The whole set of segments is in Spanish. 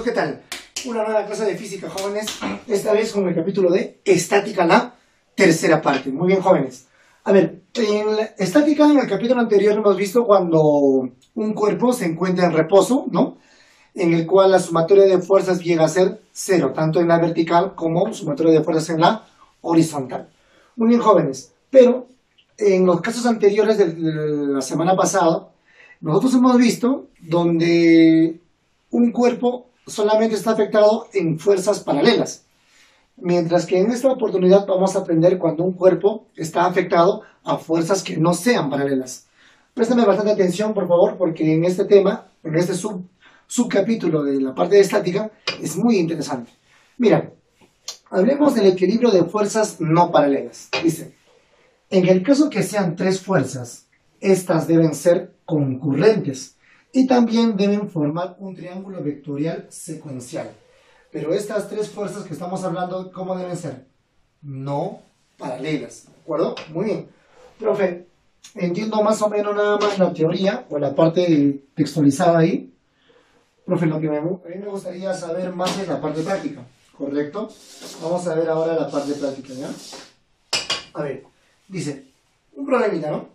¿qué tal? Una nueva clase de física, jóvenes, esta vez con el capítulo de estática, la tercera parte. Muy bien, jóvenes. A ver, en la estática, en el capítulo anterior hemos visto cuando un cuerpo se encuentra en reposo, ¿no? En el cual la sumatoria de fuerzas llega a ser cero, tanto en la vertical como sumatoria de fuerzas en la horizontal. Muy bien, jóvenes, pero en los casos anteriores de la semana pasada, nosotros hemos visto donde un cuerpo solamente está afectado en fuerzas paralelas, mientras que en esta oportunidad vamos a aprender cuando un cuerpo está afectado a fuerzas que no sean paralelas. Préstame bastante atención, por favor, porque en este tema, en este subcapítulo de la parte de estática, es muy interesante. Mira, hablemos del equilibrio de fuerzas no paralelas. Dice, en el caso que sean tres fuerzas, estas deben ser concurrentes y también deben formar un triángulo vectorial secuencial. Pero estas tres fuerzas que estamos hablando, ¿cómo deben ser? No paralelas, ¿de acuerdo? Muy bien. Profe, entiendo más o menos nada más la teoría o la parte textualizada ahí. Profe, lo que a mí me gustaría saber más es la parte práctica, ¿correcto? Vamos a ver ahora la parte práctica, ¿ya? A ver, dice, un problemita, ¿no?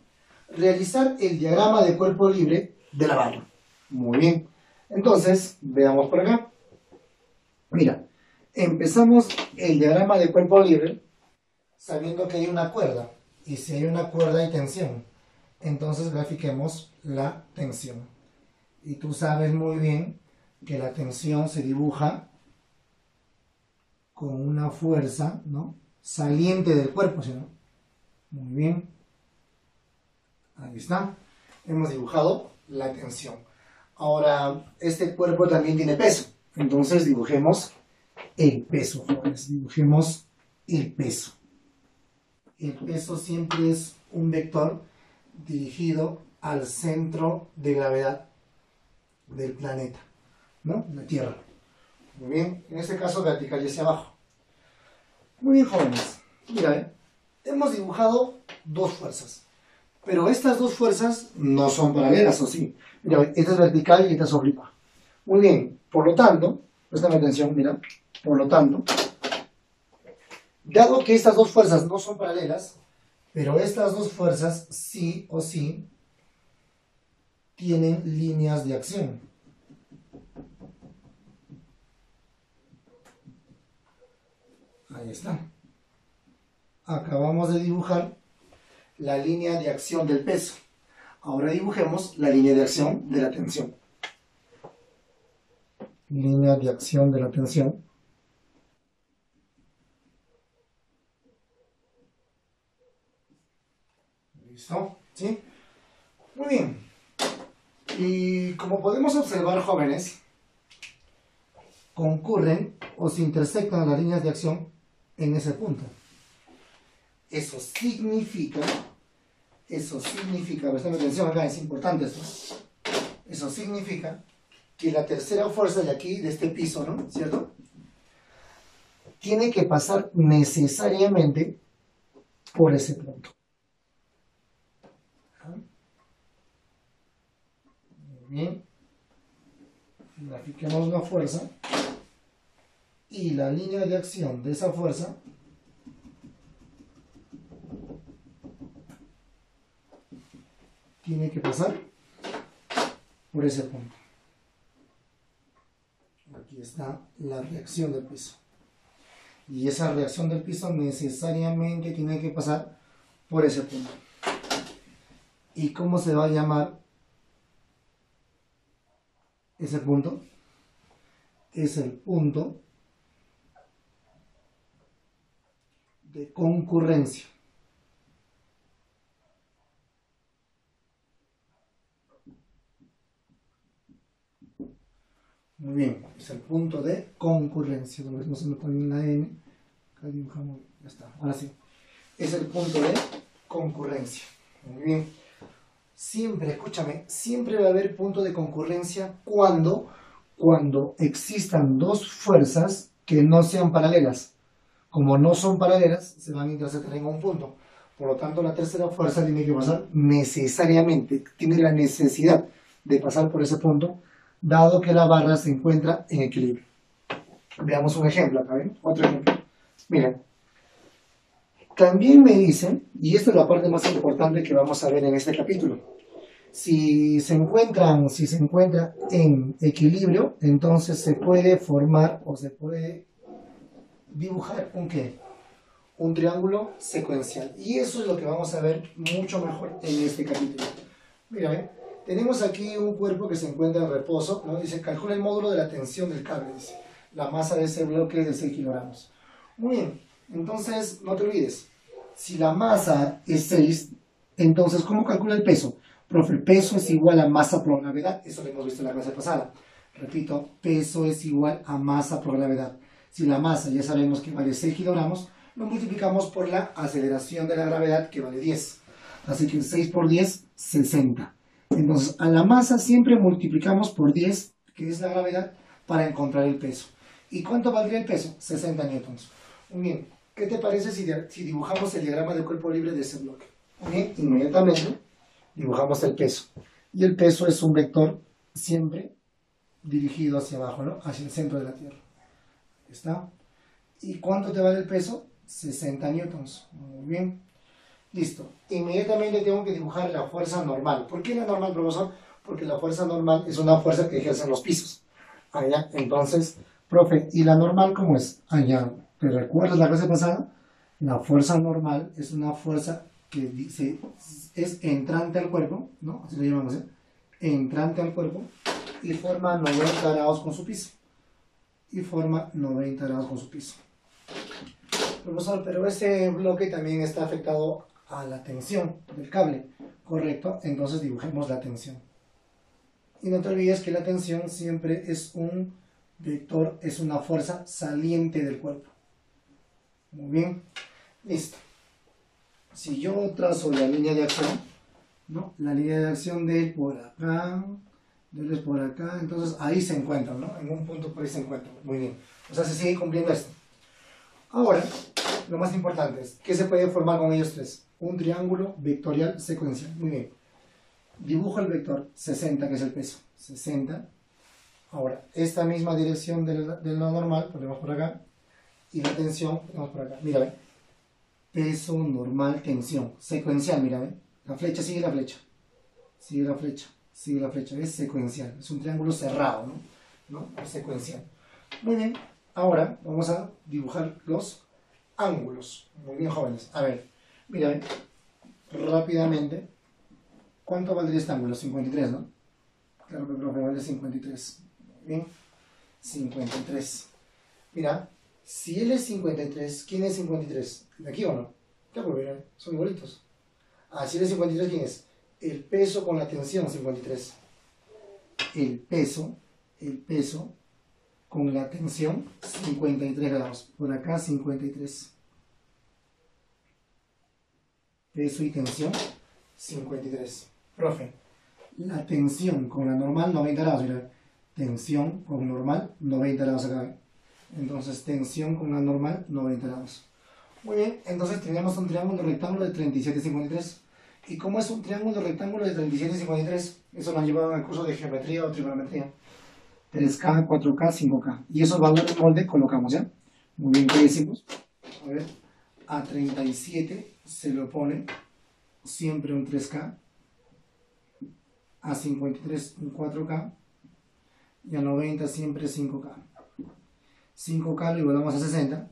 Realizar el diagrama de cuerpo libre de la barra. Muy bien. Entonces, veamos por acá. Mira, empezamos el diagrama de cuerpo libre sabiendo que hay una cuerda. Y si hay una cuerda hay tensión. Entonces grafiquemos la tensión. Y tú sabes muy bien que la tensión se dibuja con una fuerza, ¿no?, saliente del cuerpo, ¿sí, no? Muy bien. Ahí está. Hemos dibujado la tensión. Ahora, este cuerpo también tiene peso. Entonces dibujemos el peso, jóvenes. Dibujemos el peso. El peso siempre es un vector dirigido al centro de gravedad del planeta, ¿no? La Tierra. Muy bien. En este caso vertical y hacia abajo. Muy bien, jóvenes. Mira, hemos dibujado dos fuerzas. Pero estas dos fuerzas no son paralelas, ¿o sí? Mira, esta es vertical y esta es oblicua. Muy bien, por lo tanto, préstame atención, mira, por lo tanto, dado que estas dos fuerzas no son paralelas, pero estas dos fuerzas sí o sí tienen líneas de acción. Ahí está. Acabamos de dibujar la línea de acción del peso. Ahora dibujemos la línea de acción de la tensión. Línea de acción de la tensión. ¿Listo? ¿Sí? Muy bien. Y como podemos observar, jóvenes, concurren o se intersectan las líneas de acción en ese punto. Eso significa, prestame atención acá, es importante esto. Eso significa que la tercera fuerza de aquí, de este piso, ¿no? ¿Cierto? Tiene que pasar necesariamente por ese punto. Muy bien. Grafiquemos la fuerza. Y la línea de acción de esa fuerza tiene que pasar por ese punto. Aquí está la reacción del piso. Y esa reacción del piso necesariamente tiene que pasar por ese punto. ¿Y cómo se va a llamar ese punto? Es el punto de concurrencia. Muy bien, es el punto de concurrencia. No se me pone una N. Acá dibujamos, ya está, ahora sí. Es el punto de concurrencia. Muy bien. Siempre, escúchame, siempre va a haber punto de concurrencia cuando existan dos fuerzas que no sean paralelas. Como no son paralelas, se van a intersectar en un punto. Por lo tanto, la tercera fuerza tiene que pasar necesariamente, tiene la necesidad de pasar por ese punto dado que la barra se encuentra en equilibrio. Veamos un ejemplo acá, ¿ven? Otro ejemplo. Miren. También me dicen, y esta es la parte más importante que vamos a ver en este capítulo, si se encuentra en equilibrio, entonces se puede formar o se puede dibujar un ¿qué? Un triángulo secuencial. Y eso es lo que vamos a ver mucho mejor en este capítulo. Mira, tenemos aquí un cuerpo que se encuentra en reposo, ¿no? Dice, calcula el módulo de la tensión del cable, dice. La masa de ese bloque es de 6 kilogramos. Muy bien, entonces no te olvides, si la masa es 6, entonces ¿cómo calcula el peso? Profe, el peso es igual a masa por gravedad, eso lo hemos visto en la clase pasada. Repito, peso es igual a masa por gravedad. Si la masa ya sabemos que vale 6 kilogramos, lo multiplicamos por la aceleración de la gravedad que vale 10. Así que 6 por 10, 60. Entonces a la masa siempre multiplicamos por 10, que es la gravedad, para encontrar el peso. ¿Y cuánto valdría el peso? 60 newtons. Muy bien, ¿qué te parece si dibujamos el diagrama del cuerpo libre de ese bloque? Muy bien, inmediatamente dibujamos el peso. Y el peso es un vector siempre dirigido hacia abajo, ¿no? Hacia el centro de la Tierra. Ahí está. ¿Y cuánto te vale el peso? 60 newtons. Muy bien. Listo. Inmediatamente tengo que dibujar la fuerza normal. ¿Por qué la normal, profesor? Porque la fuerza normal es una fuerza que ejercen los pisos. Allá, entonces, profe, ¿y la normal cómo es? Allá, ¿te recuerdas la clase pasada? La fuerza normal es una fuerza que dice, es entrante al cuerpo, ¿no? Así lo llamamos, ¿eh? Entrante al cuerpo y forma 90 grados con su piso. Y forma 90 grados con su piso. Profesor, pero ese bloque también está afectado a la tensión del cable, ¿correcto? Entonces dibujemos la tensión. Y no te olvides que la tensión siempre es un vector, es una fuerza saliente del cuerpo. Muy bien, listo. Si yo trazo la línea de acción, ¿no? La línea de acción de él por acá, de él es por acá, entonces ahí se encuentran, ¿no? En un punto por ahí se encuentran. Muy bien. O sea, se sigue cumpliendo esto. Ahora, lo más importante es, ¿qué se puede formar con ellos tres? Un triángulo vectorial secuencial. Muy bien. Dibujo el vector 60, que es el peso. 60. Ahora, esta misma dirección de lo normal, ponemos por acá. Y la tensión, ponemos por acá. Mira, ve. Peso, normal, tensión. Secuencial, mira, ve. La flecha sigue la flecha. Sigue la flecha. Sigue la flecha. Es secuencial. Es un triángulo cerrado, ¿no? Es secuencial. Muy bien. Ahora vamos a dibujar los ángulos. Muy bien, jóvenes. A ver, mira, rápidamente. ¿Cuánto valdría este ángulo? 53, ¿no? Claro que profe, vale 53. Bien, 53. Mira, si él es 53, ¿quién es 53? ¿De aquí o no? Claro, pues mira, son igualitos. Ah, si él es 53, ¿quién es? El peso con la tensión, 53. El peso con la tensión, 53 grados. Por acá, 53. Peso y tensión, 53. Profe, la tensión con la normal, 90 grados. Mira, tensión con normal, 90 grados acá. Entonces, tensión con la normal, 90 grados. Muy bien, entonces tenemos un triángulo rectángulo de 37 y 53. ¿Y cómo es un triángulo rectángulo de 37 y 53? Eso nos llevaba al curso de geometría o trigonometría. 3K, 4K, 5K. Y esos valores molde colocamos, ¿ya? Muy bien, ¿qué decimos? A ver, a 37 se le pone siempre un 3K, a 53 un 4K y a 90 siempre 5K. 5K lo igualamos a 60,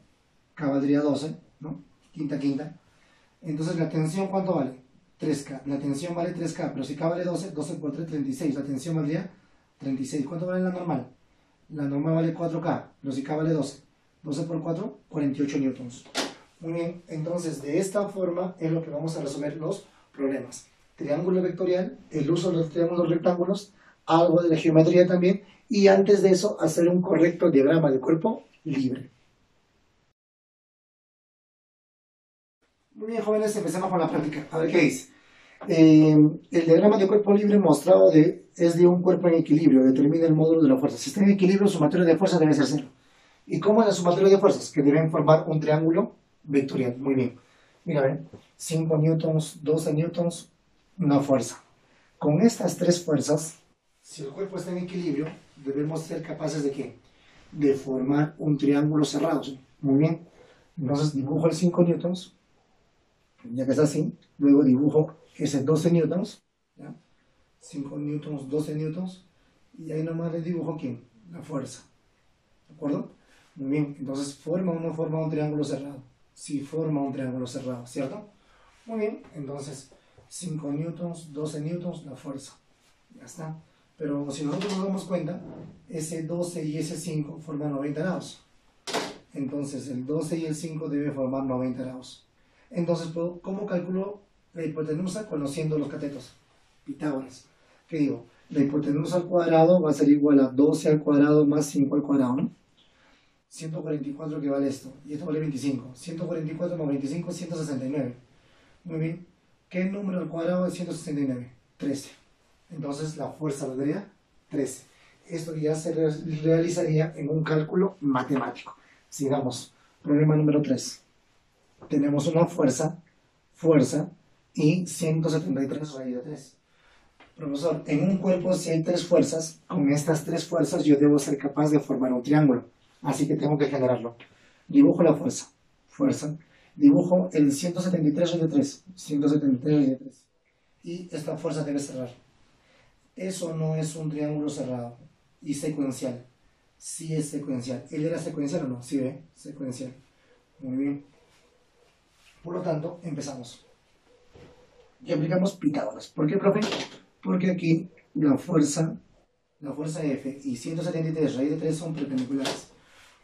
K valdría 12, ¿no? Quinta. Entonces la tensión, ¿cuánto vale? 3K. La tensión vale 3K, pero si K vale 12, 12 por 3, 36. La tensión valdría 36. ¿Cuánto vale la normal? La normal vale 4K, pero si K vale 12. 12 por 4, 48 newtons. Muy bien, entonces de esta forma es lo que vamos a resolver los problemas. Triángulo vectorial, el uso de los triángulos rectángulos, algo de la geometría también, y antes de eso hacer un correcto diagrama de cuerpo libre. Muy bien, jóvenes, empecemos con la práctica. A ver qué dice. El diagrama de cuerpo libre mostrado es de un cuerpo en equilibrio. Determina el módulo de la fuerza. Si está en equilibrio, su sumatorio de fuerzas debe ser 0. ¿Y cómo es la sumatoria de fuerzas? Que deben formar un triángulo vectorial. Muy bien. Mira, ven. 5 newtons, 12 newtons, una fuerza. Con estas tres fuerzas, Si el cuerpo está en equilibrio, debemos ser capaces de ¿qué? De formar un triángulo cerrado. ¿Sí? Muy bien. Entonces dibujo el 5 newtons, ya que es así. Luego dibujo ese 12 newtons. ¿Ya? 5 newtons, 12 newtons. Y ahí nomás le dibujo ¿quién? La fuerza. ¿De acuerdo? Muy bien. Entonces, ¿forma o no forma un triángulo cerrado? Sí, forma un triángulo cerrado, ¿cierto? Muy bien. Entonces, 5 newtons, 12 newtons, la fuerza. Ya está. Pero si nosotros nos damos cuenta, ese 12 y ese 5 forman 90 grados. Entonces el 12 y el 5 deben formar 90 grados. Entonces, ¿cómo calculo la hipotenusa conociendo los catetos? Pitágoras. ¿Qué digo? La hipotenusa al cuadrado va a ser igual a 12 al cuadrado más 5 al cuadrado, ¿no? 144 que vale esto. Y esto vale 25. 144 más 25 es 169. Muy bien. ¿Qué número al cuadrado es 169? 13. Entonces la fuerza valdría 13. Esto ya se realizaría en un cálculo matemático. Sigamos. Problema número 3. Tenemos una fuerza y 173 raíz de 3. Profesor, en un cuerpo si hay 3 fuerzas, con estas 3 fuerzas yo debo ser capaz de formar un triángulo. Así que tengo que generarlo. Dibujo la fuerza. Dibujo el 173 raíz de 3. 173 raíz de 3. Y esta fuerza debe cerrar. Eso no es un triángulo cerrado y secuencial. Sí es secuencial. ¿Él era secuencial o no? Sí, ve, secuencial. Muy bien. Por lo tanto, empezamos. Y aplicamos Pitágoras. ¿Por qué, profe? Porque aquí la fuerza F y 173 raíz de 3 son perpendiculares.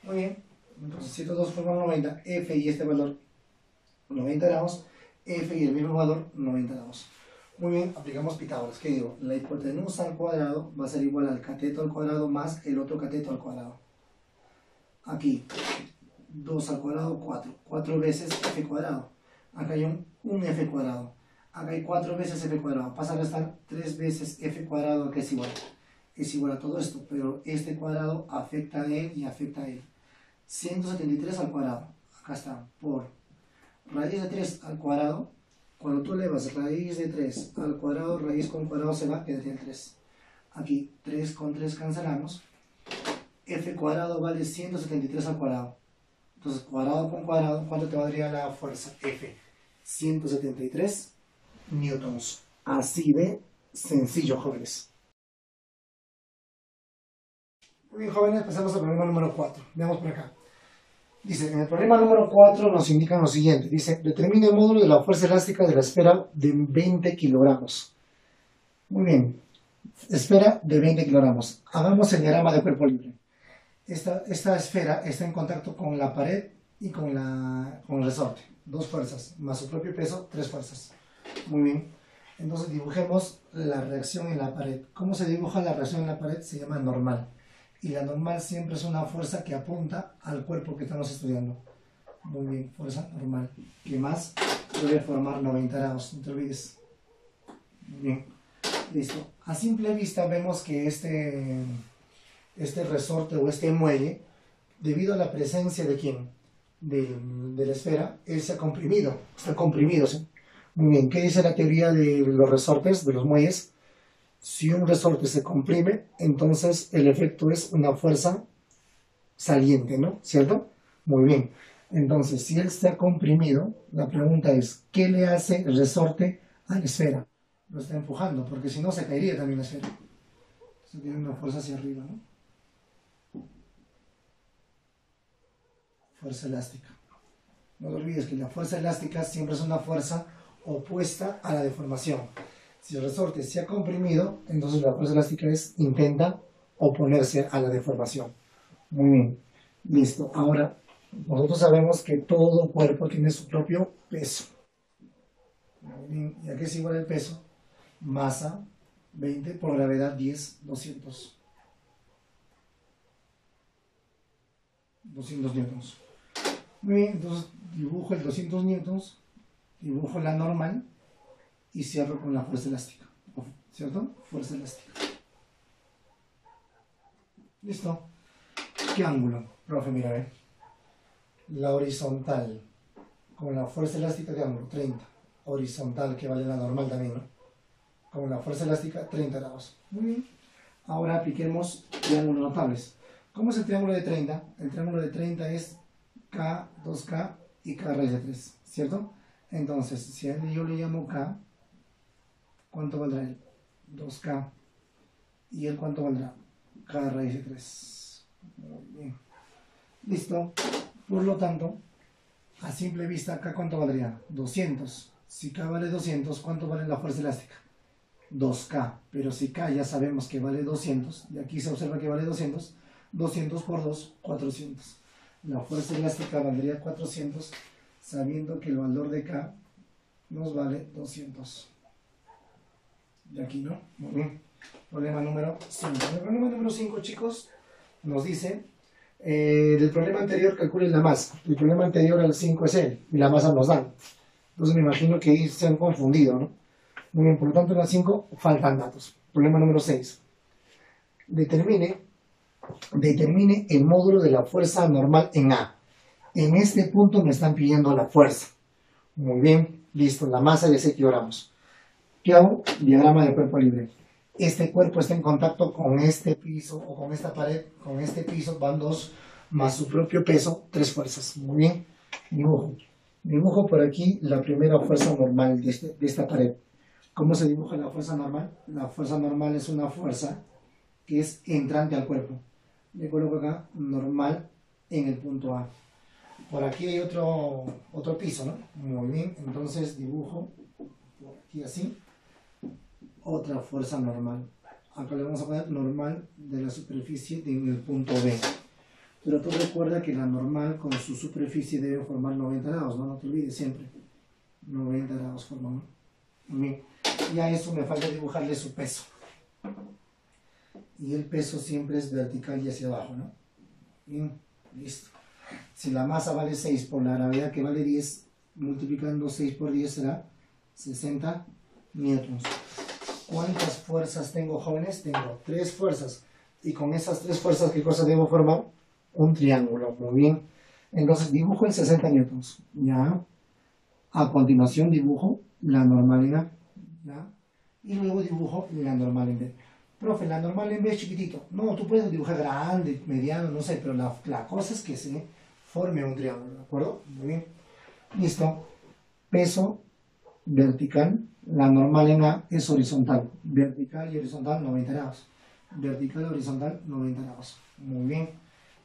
Muy bien. Entonces, 102 forman 90. F y este valor 90 grados. F y el mismo valor 90 grados. Muy bien, aplicamos Pitágoras. ¿Qué digo? La hipotenusa al cuadrado va a ser igual al cateto al cuadrado más el otro cateto al cuadrado. Aquí, 2 al cuadrado, 4. 4 veces f cuadrado. Acá hay un f cuadrado. Acá hay 4 veces f cuadrado. Pasa a restar 3 veces f cuadrado, que es igual. Es igual a todo esto, pero este cuadrado afecta a él y afecta a él. 173 al cuadrado. Acá está, por raíz de 3 al cuadrado. Cuando tú elevas raíz de 3 al cuadrado, raíz con cuadrado se va, quedaría el 3. Aquí 3 con 3 cancelamos. F cuadrado vale 173 al cuadrado. Entonces, cuadrado con cuadrado, ¿cuánto te valdría la fuerza? F. 173 newtons. Así de sencillo, jóvenes. Muy bien, jóvenes, pasamos al problema número 4. Veamos por acá. Dice, en el problema número 4 nos indican lo siguiente. Dice, determine el módulo de la fuerza elástica de la esfera de 20 kilogramos. Muy bien. Esfera de 20 kilogramos. Hagamos el diagrama de cuerpo libre. Esta esfera está en contacto con la pared y con el resorte. 2 fuerzas, más su propio peso, 3 fuerzas. Muy bien. Entonces dibujemos la reacción en la pared. ¿Cómo se dibuja la reacción en la pared? Se llama normal. Y la normal siempre es una fuerza que apunta al cuerpo que estamos estudiando. Muy bien, fuerza normal. ¿Qué más? Debe formar 90 grados, no te olvides. Muy bien, listo. A simple vista vemos que este resorte o este muelle, debido a la presencia de ¿quién? De la esfera, él se ha comprimido. Está comprimido, ¿sí? Muy bien, ¿qué dice la teoría de los resortes, de los muelles? Si un resorte se comprime, entonces el efecto es una fuerza saliente, ¿no? ¿Cierto? Muy bien. Entonces, si él está comprimido, la pregunta es, ¿qué le hace el resorte a la esfera? Lo está empujando, porque si no se caería también la esfera. Entonces tiene una fuerza hacia arriba, ¿no? Fuerza elástica. No te olvides que la fuerza elástica siempre es una fuerza opuesta a la deformación. Si el resorte se ha comprimido, entonces la fuerza elástica intenta oponerse a la deformación. Muy bien, listo. Ahora, nosotros sabemos que todo cuerpo tiene su propio peso. Muy bien. ¿Y a qué es igual el peso? Masa 20 por gravedad 10, 200. 200 newtons. Muy bien, entonces dibujo el 200 newtons, dibujo la normal y cierro con la fuerza elástica, ¿cierto? Fuerza elástica. Listo. ¿Qué ángulo? Profe, mira, ve. La horizontal con la fuerza elástica de ángulo, 30. Horizontal, que vale la normal también, ¿no? Con la fuerza elástica, 30 grados. Muy bien. Ahora apliquemos triángulos notables. ¿Cómo es el triángulo de 30? El triángulo de 30 es K, 2K y K raíz de 3, ¿cierto? Entonces, si a él yo le llamo K, ¿cuánto valdrá él? 2K. ¿Y él cuánto valdrá? K raíz de 3. Muy bien. Listo. Por lo tanto, a simple vista, acá ¿cuánto valdría? 200. Si K vale 200, ¿cuánto vale la fuerza elástica? 2K. Pero si K ya sabemos que vale 200, y aquí se observa que vale 200, 200 por 2, 400. La fuerza elástica valdría 400, sabiendo que el valor de K nos vale 200. De aquí, ¿no? Muy bien. Problema número 5. El problema número 5, chicos, nos dice, del problema anterior calculen la masa. El problema anterior al 5 es él, y la masa nos dan. Entonces me imagino que ahí se han confundido, ¿no? Muy bien, por lo tanto en la 5 faltan datos. Problema número 6. Determine el módulo de la fuerza normal en A. En este punto me están pidiendo la fuerza. Muy bien, listo, la masa de 6 kilogramos. ¿Qué hago? Diagrama de cuerpo libre. Este cuerpo está en contacto con este piso o con esta pared. Con este piso van 2 más su propio peso, 3 fuerzas. Muy bien, dibujo. Dibujo por aquí la primera fuerza normal de esta pared. ¿Cómo se dibuja la fuerza normal? La fuerza normal es una fuerza que es entrante al cuerpo. Le coloco acá normal en el punto A. Por aquí hay otro piso, ¿no? Muy bien, entonces dibujo por aquí así otra fuerza normal. Acá le vamos a poner normal de la superficie en el punto B. Pero tú recuerda que la normal con su superficie debe formar 90 grados, ¿no? No te olvides siempre. 90 grados forman. Bien. Y a eso me falta dibujarle su peso. Y el peso siempre es vertical y hacia abajo, ¿no? Bien, listo. Si la masa vale 6 por la gravedad que vale 10, multiplicando 6 por 10 será 60 newtons. ¿Cuántas fuerzas tengo, jóvenes? Tengo 3 fuerzas. Y con esas 3 fuerzas, ¿qué cosa debo formar? Un triángulo. Muy bien. Entonces dibujo en 60 newtons. Ya. A continuación dibujo la normal en A. ¿Ya? Y luego dibujo la normal en B. Profe, la normal en B es chiquitito. No, tú puedes dibujar grande, mediano, no sé, pero la cosa es que se forme un triángulo, ¿de acuerdo? Muy bien. Listo. Peso vertical. La normal en A es horizontal. Vertical y horizontal 90 grados. Vertical y horizontal 90 grados. Muy bien.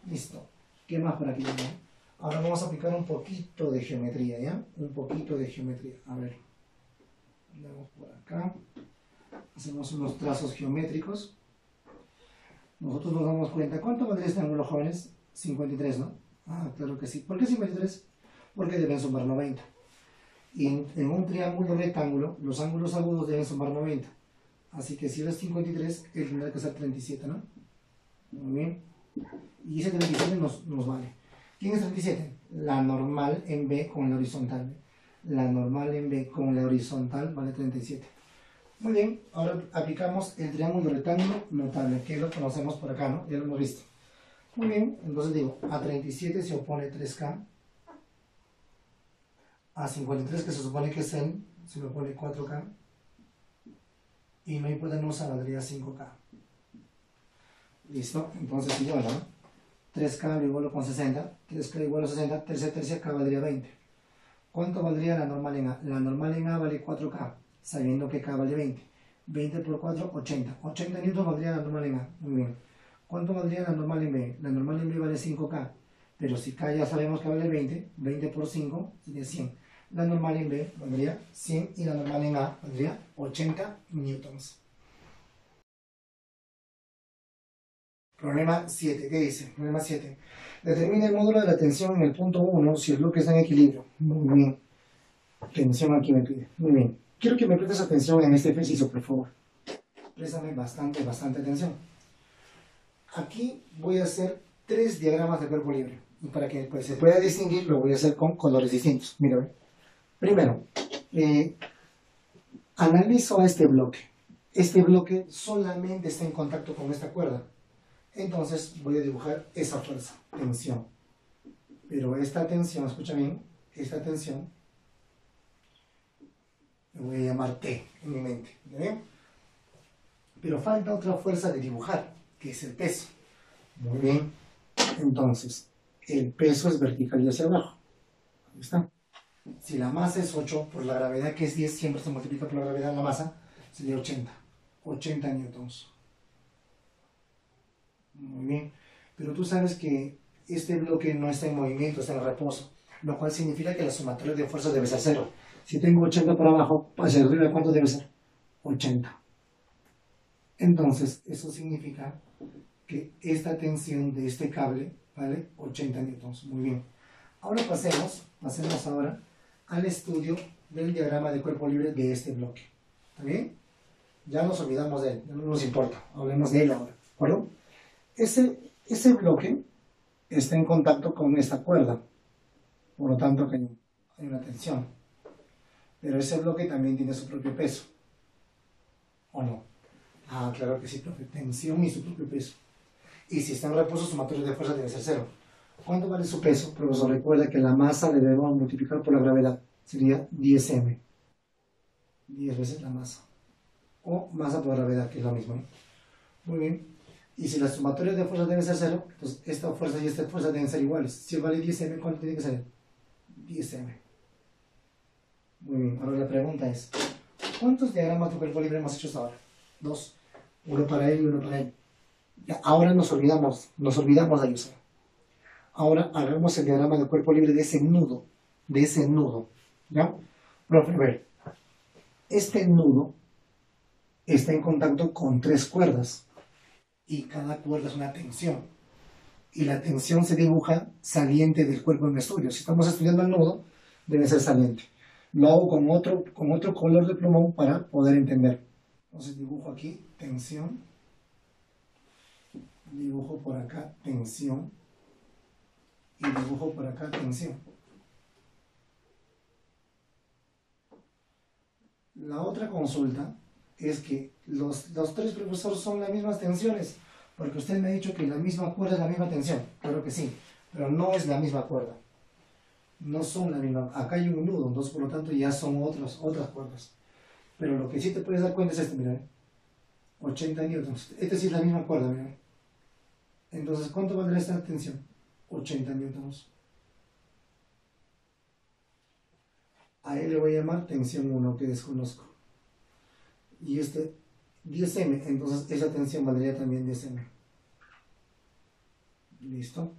Listo. ¿Qué más por aquí? Ahora vamos a aplicar un poquito de geometría, ¿ya? Un poquito de geometría. A ver. Vamos por acá. Hacemos unos trazos geométricos. Nosotros nos damos cuenta. ¿Cuánto valdría este ángulo, jóvenes? 53, ¿no? Ah, claro que sí. ¿Por qué 53? Porque deben sumar 90. Y en un triángulo rectángulo, los ángulos agudos deben sumar 90. Así que si él es 53, él tendrá que ser 37, ¿no? Muy bien. Y ese 37 nos vale. ¿Quién es 37? La normal en B con la horizontal. La normal en B con la horizontal vale 37. Muy bien, ahora aplicamos el triángulo rectángulo notable, que lo conocemos por acá, ¿no? Ya lo hemos visto. Muy bien, entonces digo, a 37 se opone 3K, a 53 que se supone que es él, se le opone 4K, y no hay hipotenusa, valdría 5K. Listo, entonces igual, ¿no? 3K lo igualo con 60, 3K igual a 60, tercia, K valdría 20. ¿Cuánto valdría la normal en A? La normal en A vale 4K, sabiendo que K vale 20. 20 por 4, 80. 80 newtons valdría la normal en A. Muy bien. ¿Cuánto valdría la normal en B? La normal en B vale 5K. Pero si K ya sabemos que vale 20, 20 por 5 sería 100. La normal en B valdría 100 y la normal en A valdría 80 newtons. Problema 7. ¿Qué dice? Problema 7. Determina el módulo de la tensión en el punto 1 si el bloque está en equilibrio. Muy bien. Tensión aquí me pide. Muy bien. Quiero que me prestes atención en este ejercicio, por favor. Préstame bastante atención. Aquí voy a hacer 3 diagramas de cuerpo libre. Y para que pues, se pueda distinguir, lo voy a hacer con colores distintos. Mira, ¿ve? Primero, analizo este bloque. Este bloque solamente está en contacto con esta cuerda. Entonces voy a dibujar esa fuerza, tensión. Pero esta tensión, escucha bien, esta tensión le voy a llamar T en mi mente. ¿Bien? Pero falta otra fuerza de dibujar, que es el peso. Muy bien. Entonces, el peso es vertical y hacia abajo. Ahí está. Si la masa es 8, por la gravedad que es 10, siempre se multiplica por la gravedad de la masa, sería 80. 80 newtons. Muy bien. Pero tú sabes que este bloque no está en movimiento, está en reposo, lo cual significa que la sumatoria de fuerzas debe ser 0. Si tengo 80 para abajo, hacia arriba, ¿cuánto debe ser? 80. Entonces, eso significa que esta tensión de este cable vale 80 newtons. Muy bien. Ahora pasemos ahora al estudio del diagrama de cuerpo libre de este bloque. ¿Está bien? Ya nos olvidamos de él, ya no nos importa. Hablemos de él ahora. ¿De acuerdo? Ese bloque está en contacto con esta cuerda. Por lo tanto, que hay una tensión. Pero ese bloque también tiene su propio peso. ¿O no? Ah, claro que sí, profe. Tensión y su propio peso. Y si está en reposo, su sumatoria de fuerza debe ser 0. ¿Cuánto vale su peso? Profesor, recuerda que la masa le debemos multiplicar por la gravedad. Sería 10m. 10 veces la masa. O masa por gravedad, que es lo mismo, ¿no? Muy bien. Y si la sumatoria de fuerzas debe ser 0, entonces esta fuerza y esta fuerza deben ser iguales. Si vale 10m, ¿cuánto tiene que ser? 10m. Muy bien. Ahora la pregunta es, ¿cuántos diagramas de cuerpo libre hemos hecho hasta ahora? 2. Uno para él y uno para él. Ya, ahora nos olvidamos de ellos. Ahora hagamos el diagrama de cuerpo libre de ese nudo. ¿Ya? Profe, a ver. Este nudo está en contacto con 3 cuerdas. Y cada cuerda es una tensión. Y la tensión se dibuja saliente del cuerpo en estudio. Si estamos estudiando el nudo, debe ser saliente. Lo hago con otro color de plumón para poder entender. Entonces dibujo aquí tensión. Dibujo por acá tensión. Y dibujo por acá tensión. La otra consulta es que los 3 profesores son las mismas tensiones, porque usted me ha dicho que la misma cuerda es la misma tensión. Claro que sí, pero no es la misma cuerda. No son la misma. Acá hay un nudo, entonces por lo tanto ya son otras cuerdas. Pero lo que sí te puedes dar cuenta es este, mira, 80 newtons. Esta sí es la misma cuerda, mira. Entonces, ¿cuánto valdrá esta tensión? 80 newtons. A él le voy a llamar tensión 1, que desconozco. Y este 10m, entonces esa tensión valdría también 10m. ¿Listo?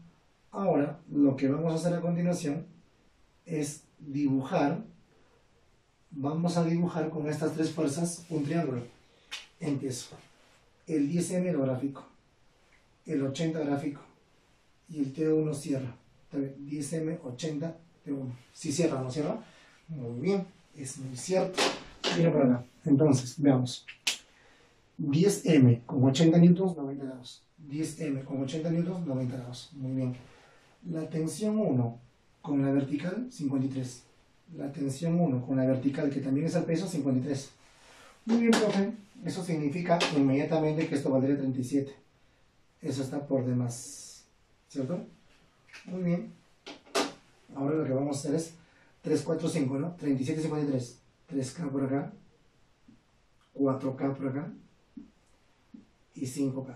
Ahora, lo que vamos a hacer a continuación es dibujar. Vamos a dibujar con estas 3 fuerzas un triángulo. Empiezo. El 10m lo gráfico, el 80 gráfico y el T1 cierra. 10m, 80, T1. Si cierra, ¿no cierra? Muy bien, es muy cierto. Mira por acá. Entonces, veamos. 10m con 80 newtons, 90 grados. 10m con 80 newtons, 90 grados. Muy bien. La tensión 1 con la vertical, 53. La tensión 1 con la vertical, que también es el peso, 53. Muy bien, profe. Eso significa inmediatamente que esto valdría 37. Eso está por demás. ¿Cierto? Muy bien. Ahora lo que vamos a hacer es 3, 4, 5, ¿no? 37, 53. 3K por acá. 4K por acá. Y 5K.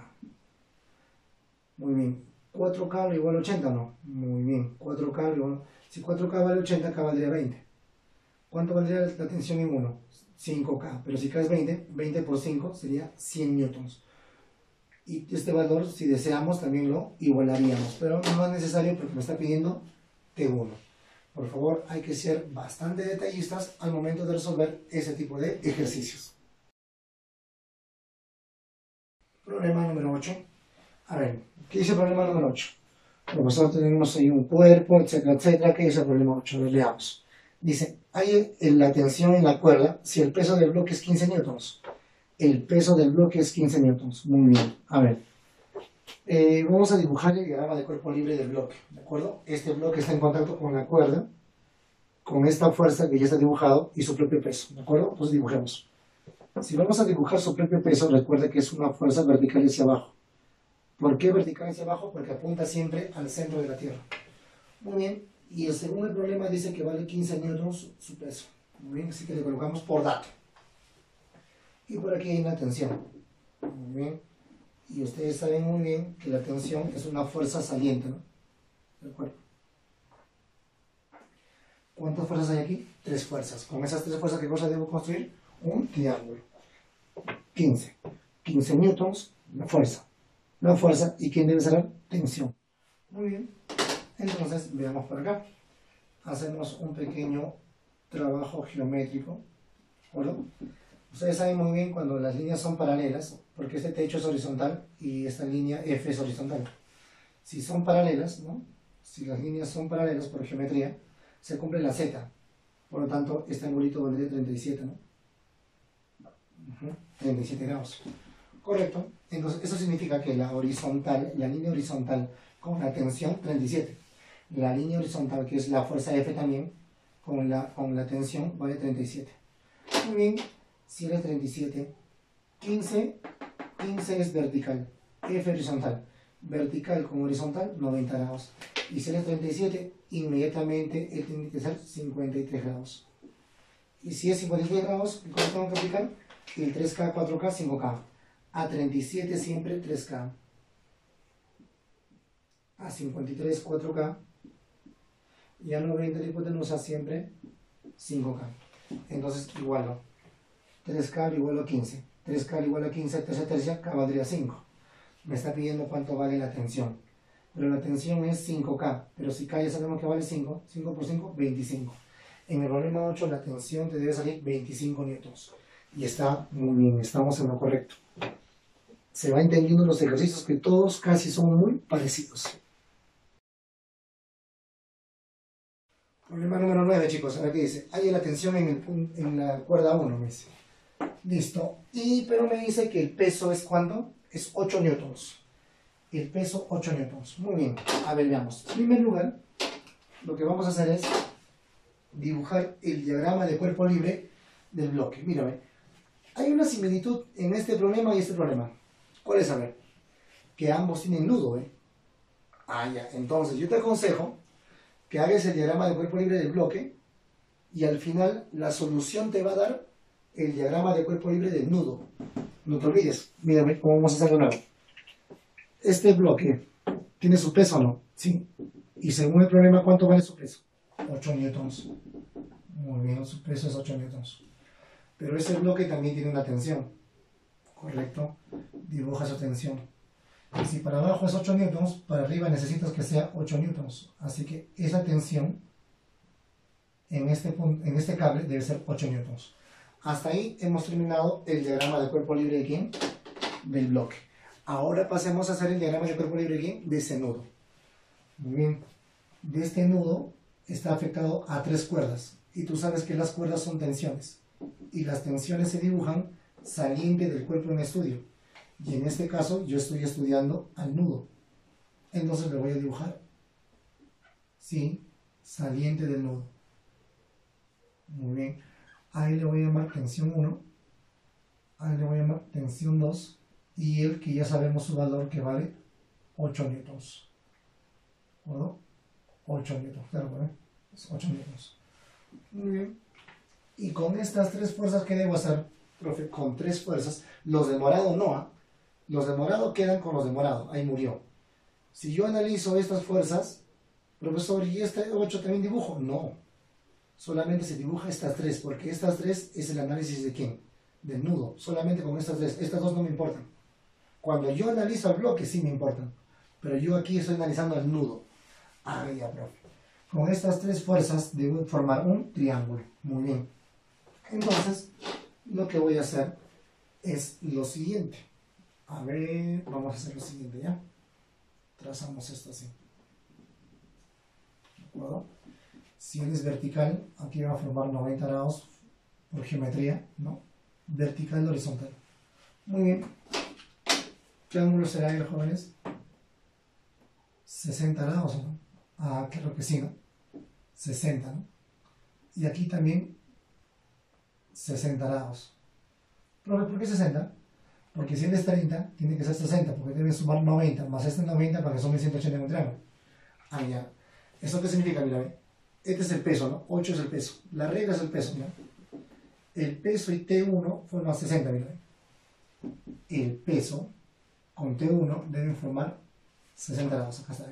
Muy bien. 4K vale igual a 80, ¿no? Muy bien. 4K vale igual. Si 4K vale 80, K valdría 20. ¿Cuánto valdría la tensión en 1? 5K. Pero si K es 20, 20 por 5 sería 100 newtons. Y este valor, si deseamos, también lo igualaríamos. Pero no es necesario porque me está pidiendo T1. Por favor, hay que ser bastante detallistas al momento de resolver ese tipo de ejercicios. Problema número 8. A ver, ¿qué dice el problema número 8? Nosotros tenemos ahí un cuerpo, etcétera, etcétera. ¿Qué dice el problema 8? Lo leamos. Dice, hay la tensión en la cuerda si el peso del bloque es 15 newtons. El peso del bloque es 15 newtons. Muy bien. A ver, vamos a dibujar el diagrama de cuerpo libre del bloque, ¿de acuerdo? Este bloque está en contacto con la cuerda, con esta fuerza que ya está dibujado y su propio peso, ¿de acuerdo? Entonces dibujemos. Si vamos a dibujar su propio peso, recuerde que es una fuerza vertical hacia abajo. ¿Por qué vertical hacia abajo? Porque apunta siempre al centro de la Tierra. Muy bien, y según el problema dice que vale 15 newtons su peso. Muy bien, así que le colocamos por dato. Y por aquí hay una tensión. Muy bien. Y ustedes saben muy bien que la tensión es una fuerza saliente, ¿no? Del cuerpo. ¿Cuántas fuerzas hay aquí? 3 fuerzas. Con esas 3 fuerzas, ¿qué cosa debo construir? Un triángulo. 15. 15 newtons, la fuerza. La fuerza, ¿y quién debe ser la tensión? Muy bien. Entonces, veamos por acá. Hacemos un pequeño trabajo geométrico. ¿Verdad? Ustedes saben muy bien cuando las líneas son paralelas, porque este techo es horizontal y esta línea F es horizontal. Si son paralelas, ¿no? Si las líneas son paralelas por geometría, se cumple la Z. Por lo tanto, este angulito valdría 37, ¿no? 37 grados. Correcto. Entonces, eso significa que la horizontal, la línea horizontal con la tensión, 37. La línea horizontal, que es la fuerza F también, con la tensión, vale 37. Muy bien. Si es 37, 15 es vertical, F horizontal. Vertical con horizontal, 90 grados. Y si es 37, inmediatamente él tiene que ser 53 grados. Y si es 53 grados, ¿cómo tengo que aplicar? El 3K, 4K, 5K. A 37 siempre 3K. A 53, 4K. Y a 90 la hipotenusa siempre 5K. Entonces, igual 3K igual a 15. 3K igual a 15, tercia, K valdría 5. Me está pidiendo cuánto vale la tensión. Pero la tensión es 5K. Pero si K ya sabemos que vale 5. 5 por 5, 25. En el problema 8 la tensión te debe salir 25 newtons. Y está muy bien, estamos en lo correcto. Se va entendiendo los ejercicios que todos casi son muy parecidos. Problema número 9, chicos. A ver qué dice. Hay la tensión en la cuerda 1, me dice. Listo. Pero me dice que el peso es ¿cuánto? Es 8 newtons. El peso 8 newtons. Muy bien. A ver, veamos. En primer lugar, lo que vamos a hacer es dibujar el diagrama de cuerpo libre del bloque. Mírame. Hay una similitud en este problema y este problema. ¿Cuál es? A ver. Que ambos tienen nudo, ¿eh? Ah, ya. Entonces, yo te aconsejo que hagas el diagrama de cuerpo libre del bloque y al final la solución te va a dar el diagrama de cuerpo libre del nudo. No te olvides. Mírame cómo vamos a hacer de nuevo. Este bloque tiene su peso o no. Sí. Y según el problema, ¿cuánto vale su peso? 8 newtons. Muy bien, su peso es 8 newtons. Pero ese bloque también tiene una tensión. Correcto. Dibuja su tensión. Y si para abajo es 8 newtons, para arriba necesitas que sea 8 newtons. Así que esa tensión en este cable debe ser 8 newtons. Hasta ahí hemos terminado el diagrama de cuerpo libre de ¿quién? Del bloque. Ahora pasemos a hacer el diagrama de cuerpo libre de ¿quién? De ese nudo. Muy bien. De este nudo está afectado a 3 cuerdas. Y tú sabes que las cuerdas son tensiones. Y las tensiones se dibujan saliente del cuerpo en estudio. Y en este caso yo estoy estudiando al nudo. Entonces le voy a dibujar, sí, saliente del nudo. Muy bien. Ahí le voy a llamar tensión 1. Ahí le voy a llamar tensión 2. Y el que ya sabemos su valor que vale 8 newtons. ¿Puedo? 8 newtons, claro, ¿verdad? Es 8 newtons. Muy bien. Y con estas 3 fuerzas, ¿qué debo hacer? Profe, con 3 fuerzas, los de morado no, los de morado quedan con los de morado, ahí murió. Si yo analizo estas fuerzas, profesor, ¿y este 8 también dibujo? No, solamente se dibuja estas 3, porque estas 3 es el análisis de ¿quién? Del nudo, solamente con estas 3, estas 2 no me importan. Cuando yo analizo el bloque sí me importan, pero yo aquí estoy analizando el nudo. Ah, ya, profe. Con estas 3 fuerzas debo formar un triángulo, muy bien. Entonces, lo que voy a hacer es lo siguiente. A ver, vamos a hacer lo siguiente, ¿ya? Trazamos esto así. ¿De acuerdo? Si él es vertical, aquí va a formar 90 grados por geometría, ¿no? Vertical, horizontal. Muy bien. ¿Qué ángulo será él, jóvenes? 60 grados, ¿no? Ah, claro que sí, ¿no? 60, ¿no? Y aquí también 60 grados. ¿Por qué 60? Porque si él es 30, tiene que ser 60, porque debe sumar 90, más este 90 para que sume 180 en un triángulo. Ah, ya. ¿Eso qué significa? Mira, este es el peso, ¿no? 8 es el peso. La regla es el peso, mira. El peso y T1 forman 60, mira. el peso con T1 deben formar 60 grados. Acá está,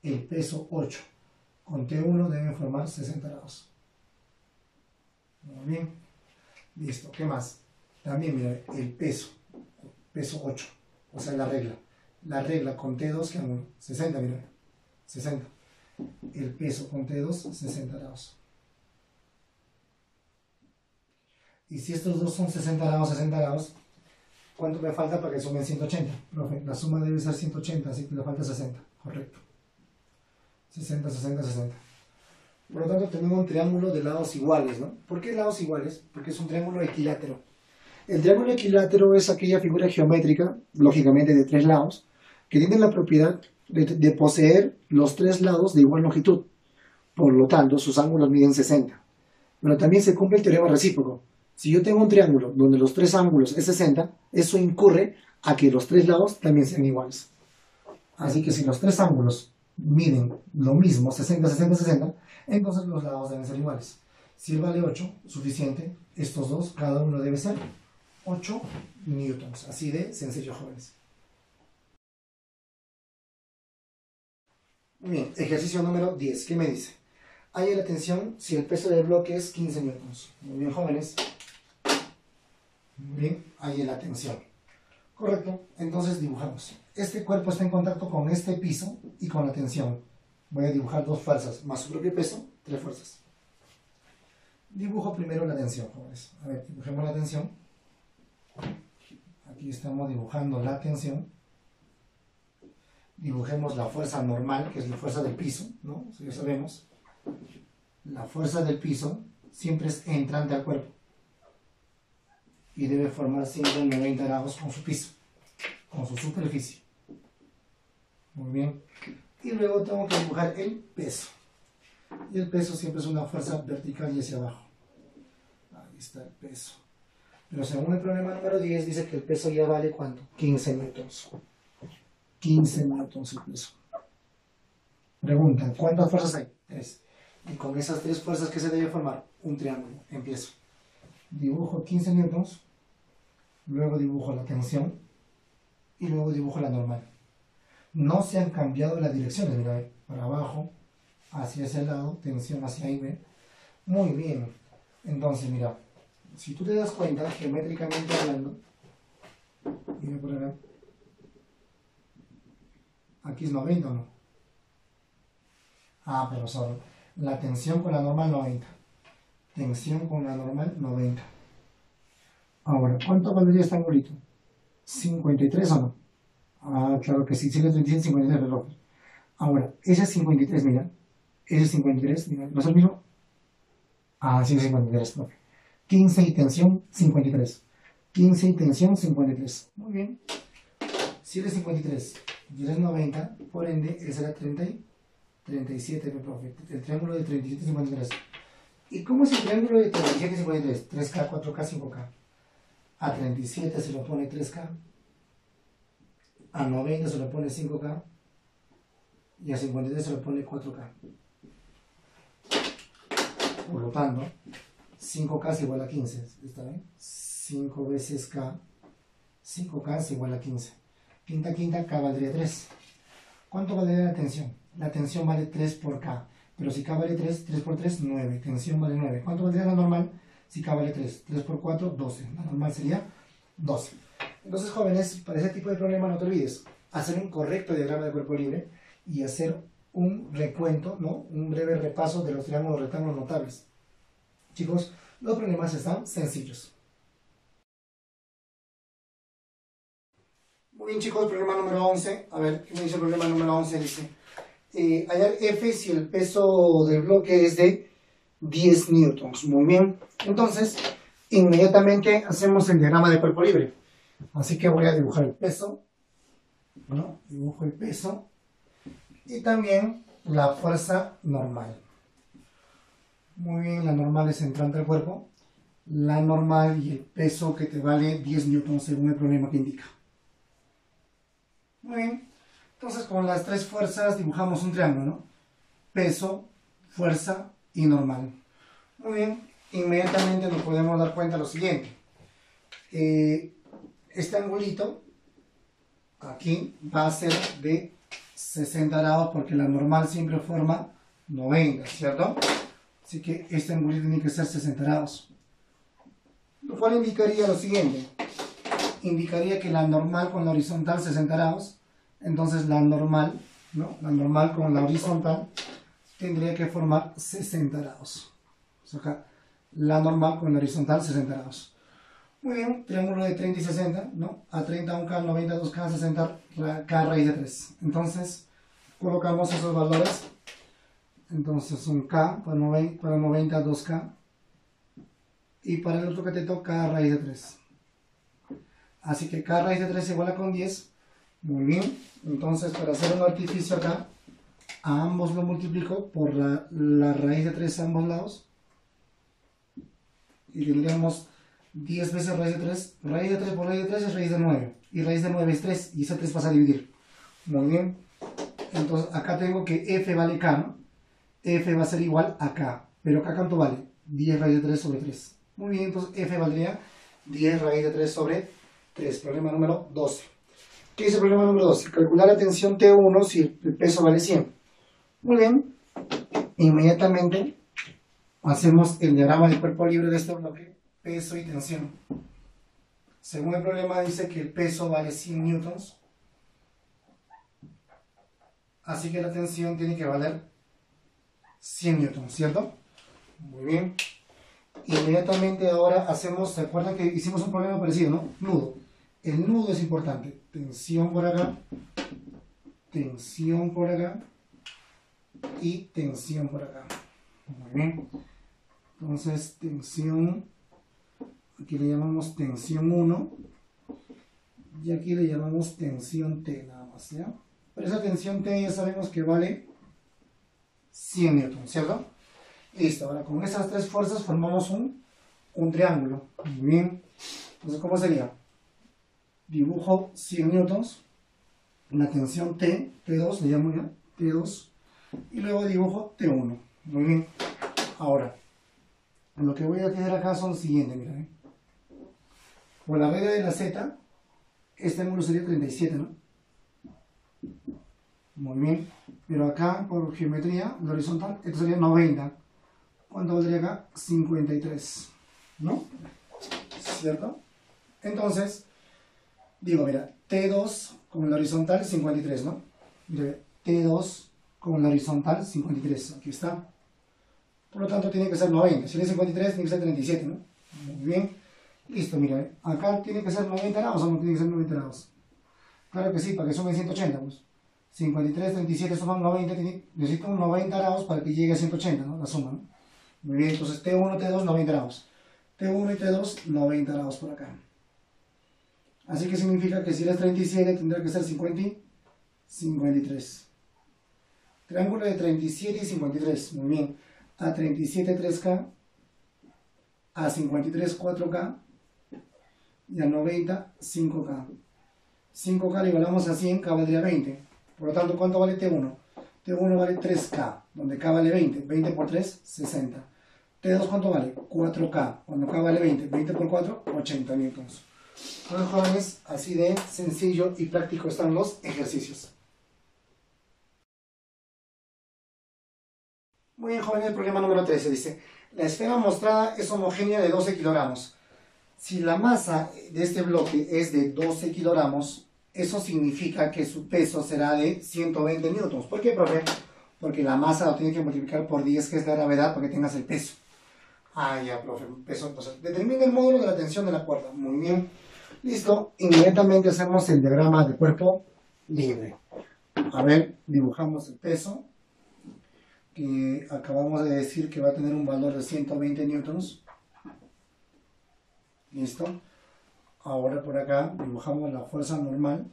el peso 8 con T1 deben formar 60 grados. Muy bien. Listo. ¿Qué más? También, mira, el peso 8, o sea, la regla. La regla con T2 que 60, mira, 60. El peso con T2, 60 grados. Y si estos dos son 60 grados, 60 grados, ¿cuánto me falta para que sumen 180? Profe, la suma debe ser 180, así que le falta 60, correcto. 60, 60, 60. Por lo tanto, tenemos un triángulo de lados iguales, ¿no? ¿Por qué lados iguales? Porque es un triángulo equilátero. El triángulo equilátero es aquella figura geométrica, lógicamente de tres lados, que tiene la propiedad de poseer los tres lados de igual longitud. Por lo tanto, sus ángulos miden 60. Pero también se cumple el teorema recíproco. Si yo tengo un triángulo donde los tres ángulos es 60, eso incurre a que los tres lados también sean iguales. Así que si los tres ángulos miden lo mismo, 60, 60, 60, entonces los lados deben ser iguales. Si él vale 8, suficiente, estos dos, cada uno debe ser 8 newtons. Así de sencillo, jóvenes. Muy bien, ejercicio número 10. ¿Qué me dice? Halla la tensión si el peso del bloque es 15 newtons. Muy bien, jóvenes. Muy bien, halla la tensión. Correcto, entonces dibujamos. Este cuerpo está en contacto con este piso y con la tensión. Voy a dibujar dos fuerzas, más su propio peso, tres fuerzas. Dibujo primero la tensión, jóvenes. A ver, dibujemos la tensión. Aquí estamos dibujando la tensión. Dibujemos la fuerza normal, que es la fuerza del piso, ¿no? Ya sabemos. La fuerza del piso siempre es entrante al cuerpo. Y debe formar siempre 90 grados con su piso, con su superficie. Muy bien. Y luego tengo que dibujar el peso. Y el peso siempre es una fuerza vertical y hacia abajo. Ahí está el peso. Pero según el problema número 10 dice que el peso ya vale ¿cuánto? 15 newtons. 15 newtons el peso. Pregunta, ¿cuántas fuerzas hay? 3. Y con esas tres fuerzas que se debe formar un triángulo. Empiezo. Dibujo 15 newtons, luego dibujo la tensión y luego dibujo la normal. No se han cambiado las direcciones, mira, para abajo, hacia ese lado, tensión hacia ahí, ¿ve? Muy bien. Entonces, mira, si tú te das cuenta, geométricamente hablando, mira por acá, aquí es 90 o no. Ah, pero solo, la tensión con la normal 90. Tensión con la normal 90. Ahora, ¿cuánto valdría este angulito? 53 o no. Ah, claro que sí, 137, 53 reloj. Ahora, ese 53, mira. Ese 53, mira, ¿no es el mismo? Ah, sí, 53, no. 15 y tensión 53. 15 y tensión 53. Muy bien. Si él es 53 y él es 90, por ende, él será 30 y 37, profe. El triángulo de 37 y 53. ¿Y cómo es el triángulo de 37 y 53? 3K, 4K, 5K. A 37 se lo pone 3K. A 90 se lo pone 5K. Y a 53 se lo pone 4K. Por lo tanto, 5K es igual a 15. ¿Está bien? 5 veces K. 5K es igual a 15. Quinta, quinta, K valdría 3. ¿Cuánto valdría la tensión? La tensión vale 3 por K. Pero si K vale 3, 3 por 3, 9. Tensión vale 9. ¿Cuánto valdría la normal? Si K vale 3. 3 por 4, 12. La normal sería 12. Entonces, jóvenes, para ese tipo de problema no te olvides hacer un correcto diagrama de cuerpo libre y hacer un recuento, ¿no? Un breve repaso de los triángulos rectángulos notables. Chicos, los problemas están sencillos. Muy bien, chicos, problema número 11. A ver, ¿qué me dice el problema número 11? Dice, hallar F si el peso del bloque es de 10 newtons. Muy bien. Entonces, inmediatamente hacemos el diagrama de cuerpo libre. Así que voy a dibujar el peso. Bueno, dibujo el peso. Y también la fuerza normal. Muy bien, la normal es entrante al cuerpo. La normal y el peso que te vale 10 newtons según el problema que indica. Muy bien. Entonces, con las tres fuerzas dibujamos un triángulo, ¿no? Peso, fuerza y normal. Muy bien. Inmediatamente nos podemos dar cuenta de lo siguiente. este angulito aquí va a ser de 60 grados porque la normal siempre forma 90, ¿cierto? Así que este angulito tiene que ser 60 grados. Lo cual indicaría lo siguiente. Indicaría que la normal con la horizontal 60 grados. Entonces la normal, ¿no? La normal con la horizontal tendría que formar 60 grados. O sea, acá, la normal con la horizontal 60 grados. Muy bien, triángulo de 30 y 60, ¿no? A 30, 1K, 90, 2K, 60, K raíz de 3. Entonces, colocamos esos valores. Entonces, un K para 90, 2K. Y para el otro cateto, K raíz de 3. Así que K raíz de 3 igual a con 10. Muy bien. Entonces, para hacer un artificio acá, a ambos lo multiplico por la raíz de 3 a ambos lados. Y tendríamos 10 veces raíz de 3. Raíz de 3 por raíz de 3 es raíz de 9. Y raíz de 9 es 3. Y ese 3 pasa a dividir. Muy bien. Entonces, acá tengo que F vale K, ¿no? F va a ser igual a K. Pero acá, ¿cuánto vale? 10 raíz de 3 sobre 3. Muy bien, entonces F valdría 10 raíz de 3 sobre 3. Problema número 12. ¿Qué dice el problema número 12? Calcular la tensión T1 si el peso vale 100. Muy bien. Inmediatamente hacemos el diagrama de cuerpo libre de este bloque. Peso y tensión. Según el problema dice que el peso vale 100 newtons. Así que la tensión tiene que valer 100 newtons, ¿cierto? Muy bien. Inmediatamente ahora hacemos, ¿se acuerdan que hicimos un problema parecido, no? Nudo. El nudo es importante. Tensión por acá y tensión por acá. Muy bien. Entonces, tensión, aquí le llamamos tensión 1 y aquí le llamamos tensión T nada más, ¿ya? Pero esa tensión T ya sabemos que vale 100 newtons, ¿cierto? Listo, ahora con esas tres fuerzas formamos un triángulo. Muy bien. Entonces, ¿cómo sería? Dibujo 100 newtons, la tensión T2, le llamo ya, T2, y luego dibujo T1. Muy bien. Ahora, lo que voy a tener acá son lo siguiente, mira, por la regla de la Z, este ángulo sería 37, ¿no? Muy bien. Pero acá, por geometría, la horizontal, esto sería 90. ¿Cuánto valdría acá? 53, ¿no? ¿Cierto? Entonces, digo, mira, T2 con la horizontal 53, ¿no? Mira, T2 con la horizontal 53, aquí está. Por lo tanto, tiene que ser 90. Si es 53, tiene que ser 37, ¿no? Muy bien. Listo, mira, acá tiene que ser 90 grados o no tiene que ser 90 grados. Claro que sí, para que sumen 180, pues. 53, 37 suman 90, necesito un 90 grados para que llegue a 180, ¿no? La suma, ¿no? Muy bien, entonces T1, T2, 90 grados. T1 y T2, 90 grados por acá. Así que significa que si es 37 tendrá que ser 50 y 53. Triángulo de 37 y 53. Muy bien. A 37 3K, a 53 4K y a 90 5K. 5K le igualamos a 100, K valdría 20. Por lo tanto, ¿cuánto vale T1? T1 vale 3K, donde K vale 20. 20 por 3, 60. T2, ¿cuánto vale? 4K, cuando K vale 20. 20 por 4, 80 newtons. Entonces, jóvenes, así de sencillo y práctico están los ejercicios. Muy bien, jóvenes, el problema número 13 dice: la esfera mostrada es homogénea de 12 kilogramos. Si la masa de este bloque es de 12 kilogramos, eso significa que su peso será de 120 newtons. ¿Por qué, profe? Porque la masa lo tiene que multiplicar por 10, que es la gravedad, para que tengas el peso. Ah, ya, profe, peso. Entonces, determina el módulo de la tensión de la cuerda. Muy bien. Listo. Inmediatamente hacemos el diagrama de cuerpo libre. A ver, dibujamos el peso, que acabamos de decir que va a tener un valor de 120 newtons. Listo. Ahora por acá dibujamos la fuerza normal.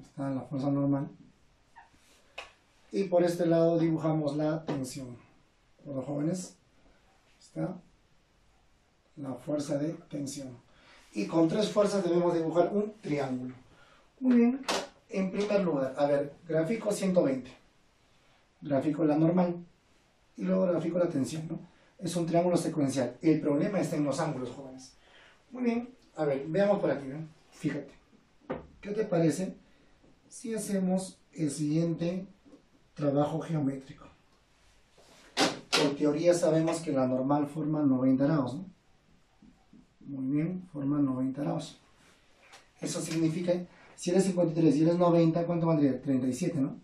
Está la fuerza normal. Y por este lado dibujamos la tensión. Por los jóvenes está la fuerza de tensión. Y con tres fuerzas debemos dibujar un triángulo. Muy bien. En primer lugar, a ver, gráfico 120. Gráfico la normal. Y luego gráfico la tensión, ¿no? Es un triángulo secuencial. El problema está en los ángulos, jóvenes. Muy bien. A ver, veamos por aquí, ¿no? Fíjate. ¿Qué te parece si hacemos el siguiente trabajo geométrico? Por teoría sabemos que la normal forma 90 grados, ¿no? Muy bien, forma 90 grados. Eso significa, si eres 53 y eres 90, ¿cuánto valdría? 37, ¿no?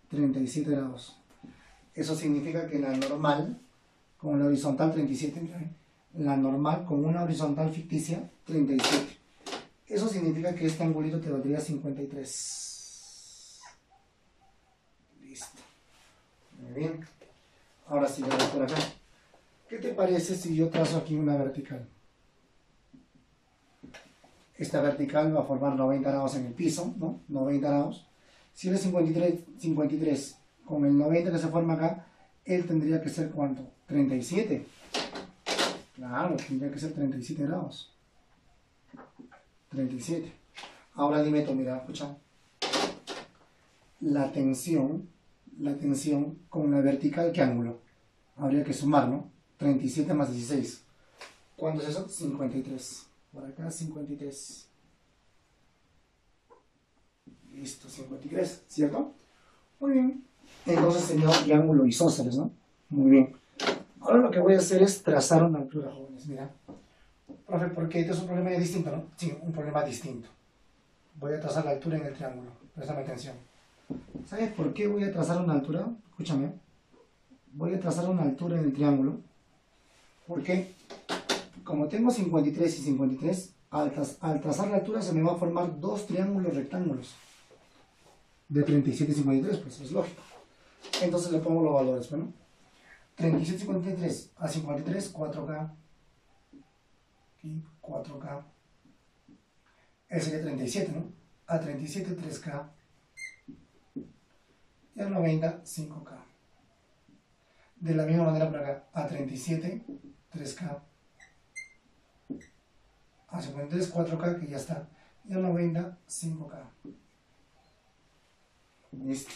37 grados. Eso significa que la normal con la horizontal 37, mira, la normal con una horizontal ficticia 37. Eso significa que este angulito te valdría 53. Listo. Muy bien. Ahora sí, vamos por acá. ¿Qué te parece si yo trazo aquí una vertical? Esta vertical va a formar 90 grados en el piso, ¿no? 90 grados. Si él es 53 con el 90 que se forma acá, él tendría que ser ¿cuánto? 37. Claro, tendría que ser 37 grados. 37. Ahora dime tú, mira, escucha. La tensión con la vertical, ¿qué ángulo? Habría que sumar, ¿no? 37 más 16. ¿Cuánto es eso? 53. Por acá 53. Listo, 53, ¿cierto? Muy bien. Entonces sería un triángulo isósceles, ¿no? Muy bien. Ahora lo que voy a hacer es trazar una altura, jóvenes. Mira. Profe, porque este es un problema distinto, ¿no? Sí, un problema distinto. Voy a trazar la altura en el triángulo. Préstame atención. ¿Sabes por qué voy a trazar una altura? Escúchame. Voy a trazar una altura en el triángulo. Porque como tengo 53 y 53, al trazar la altura se me va a formar dos triángulos rectángulos. De 37 y 53, pues es lógico. Entonces le pongo los valores, bueno. 37 y 53 a 53, 4K. Aquí, 4K. Ese sería 37, ¿no? A 37, 3K. Y a 90, 5K. De la misma manera por acá, a 37, 3K. A 53, 4K, que ya está. Y a 90, 5K. Listo.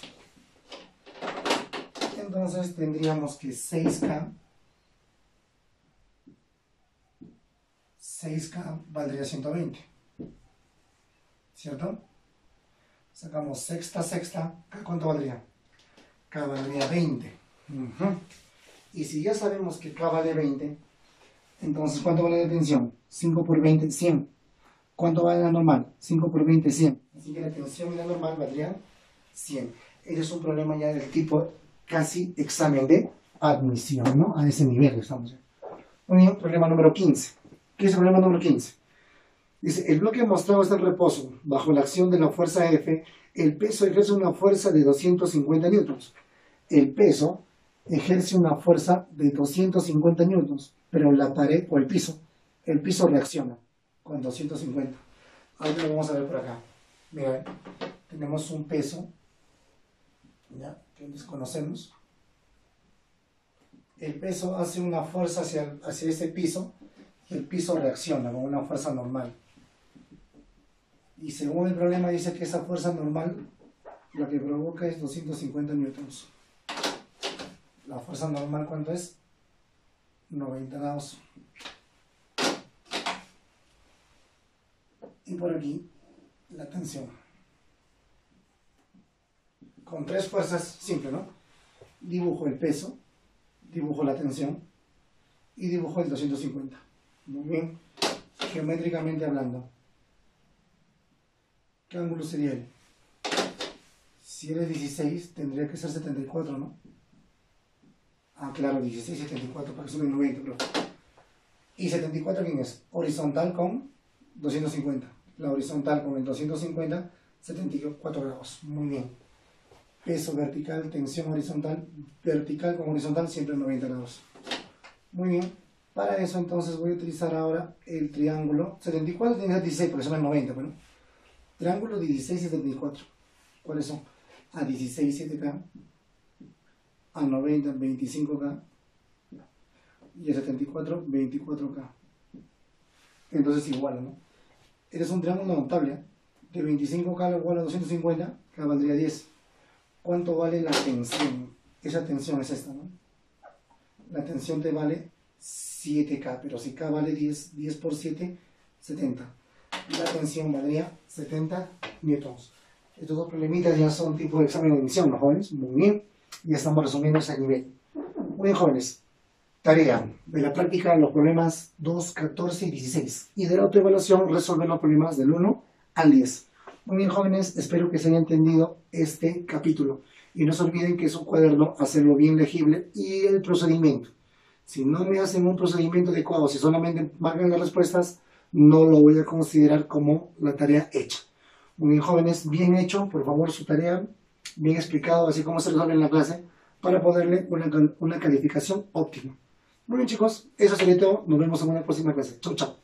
Entonces tendríamos que 6K valdría 120. ¿Cierto? Sacamos sexta, ¿K cuánto valdría? K valdría 20. Y si ya sabemos que K vale 20, entonces ¿cuánto vale la tensión? 5 por 20, 100. ¿Cuánto vale la normal? 5 por 20, 100. Así que la tensión y la normal valdrían 100. Ese es un problema ya del tipo casi examen de admisión, ¿no? A ese nivel estamos. Muy bien, problema número 15. ¿Qué es el problema número 15? Dice, el bloque mostrado está en reposo. Bajo la acción de la fuerza F, el peso ejerce una fuerza de 250 newtons. El peso ejerce una fuerza de 250 newtons, pero la pared o el piso reacciona con 250. Ahora lo vamos a ver por acá. Mira, tenemos un peso, ¿ya? Que desconocemos. El peso hace una fuerza hacia ese piso y el piso reacciona con una fuerza normal. Y según el problema dice que esa fuerza normal lo que provoca es 250 newtons. La fuerza normal, ¿cuánto es? 90 grados. Y por aquí la tensión. Con tres fuerzas, simple, ¿no? Dibujo el peso, dibujo la tensión y dibujo el 250. Muy bien. Geométricamente hablando, ¿qué ángulo sería él? Si él es 16, tendría que ser 74, ¿no? Ah, claro, 16 y 74, porque son 90, bro. ¿Y 74 quién es? Horizontal con 250. La horizontal con el 250, 74 grados. Muy bien. Peso vertical, tensión horizontal, vertical con horizontal, siempre 90 grados. Muy bien. Para eso entonces voy a utilizar ahora el triángulo. 74 tiene que ser 16, porque son el 90, bueno. Triángulo de 16 y 74. ¿Cuáles son? A 16, 7K. A 90, 25K. Y a 74, 24K. Entonces igual, ¿no? Este es un triángulo notable, ¿eh? De 25K igual a 250, K valdría 10. ¿Cuánto vale la tensión? Esa tensión es esta, ¿no? la tensión te vale 7K, pero si K vale 10, 10 por 7, 70. La tensión valdría 70 newtons. Estos dos problemitas ya son tipo de examen de admisión, ¿no, jóvenes? Muy bien. Ya estamos resumiendo ese nivel. Muy bien, jóvenes. Tarea de la práctica, los problemas 2, 14 y 16. Y de la autoevaluación, resolver los problemas del 1 al 10. Muy bien, jóvenes. Espero que se haya entendido este capítulo. Y no se olviden que es un cuaderno, hacerlo bien legible y el procedimiento. Si no me hacen un procedimiento adecuado, si solamente marcan las respuestas, no lo voy a considerar como la tarea hecha. Muy bien, jóvenes, bien hecho, por favor, su tarea, bien explicado, así como se resuelve en la clase, para ponerle una calificación óptima. Muy bien, chicos, eso sería todo. Nos vemos en una próxima clase. Chau, chau.